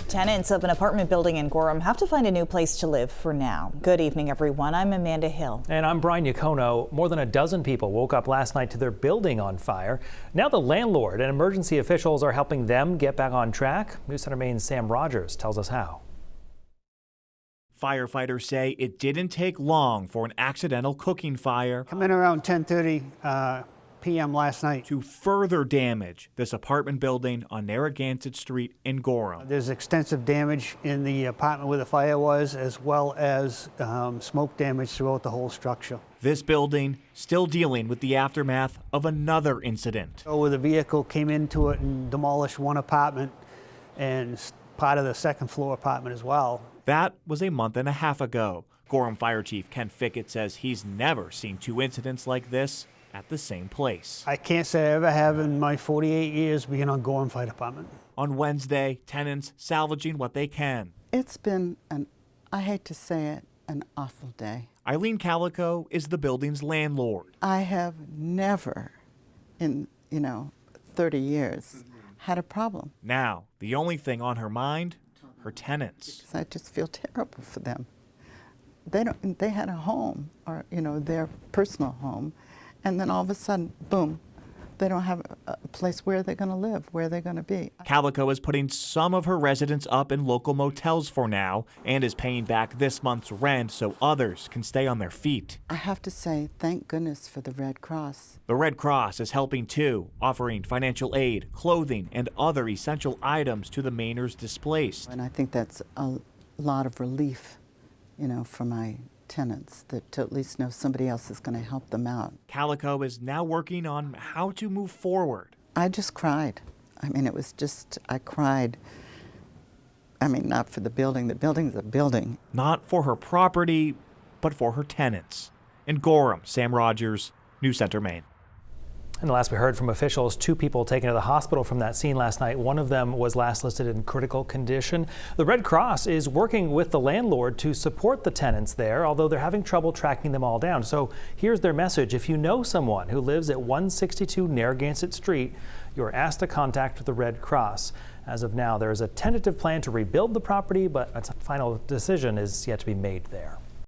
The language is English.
Tenants of an apartment building in Gorham have to find a new place to live for now. Good evening, everyone. I'm Amanda Hill. And I'm Brian Yacono. More than a dozen people woke up last night to their building on fire. Now the landlord and emergency officials are helping them get back on track. News Center Maine's Sam Rogers tells us how. Firefighters say it didn't take long for an accidental cooking fire Come in around 10:30 p.m. last night. to further damage this apartment building on Narragansett Street in Gorham. There's extensive damage in the apartment where the fire was, as well as smoke damage throughout the whole structure. This building still dealing with the aftermath of another incident. So where the vehicle came into it and demolished one apartment and part of the second floor apartment as well. That was a month and a half ago. Gorham Fire Chief Ken Fickett says he's never seen two incidents like this at the same place. I can't say I ever have in my 48 years being on Gorham Fire Department. On Wednesday, tenants salvaging what they can. It's been I hate to say it, an awful day. Eileen Calico is the building's landlord. I have never in, 30 years had a problem. Now, the only thing on her mind, her tenants. I just feel terrible for them. They had a home, or their personal home, and then all of a sudden, boom, they don't have a place where they're going to live, where they're going to be. Calico is putting some of her residents up in local motels for now and is paying back this month's rent so others can stay on their feet. I have to say, thank goodness for the Red Cross. The Red Cross is helping too, offering financial aid, clothing, and other essential items to the Mainers displaced. And I think that's a lot of relief, for my tenants, that to at least know somebody else is going to help them out. Calico is now working on how to move forward. I just cried. I cried. Not for the building. The building's a building. Not for her property, but for her tenants. In Gorham, Sam Rogers, News Center, Maine. And the last we heard from officials, 2 people taken to the hospital from that scene last night. One of them was last listed in critical condition. The Red Cross is working with the landlord to support the tenants there, although they're having trouble tracking them all down. So here's their message. If you know someone who lives at 162 Narragansett Street, you're asked to contact the Red Cross. As of now, there is a tentative plan to rebuild the property, but a final decision is yet to be made there.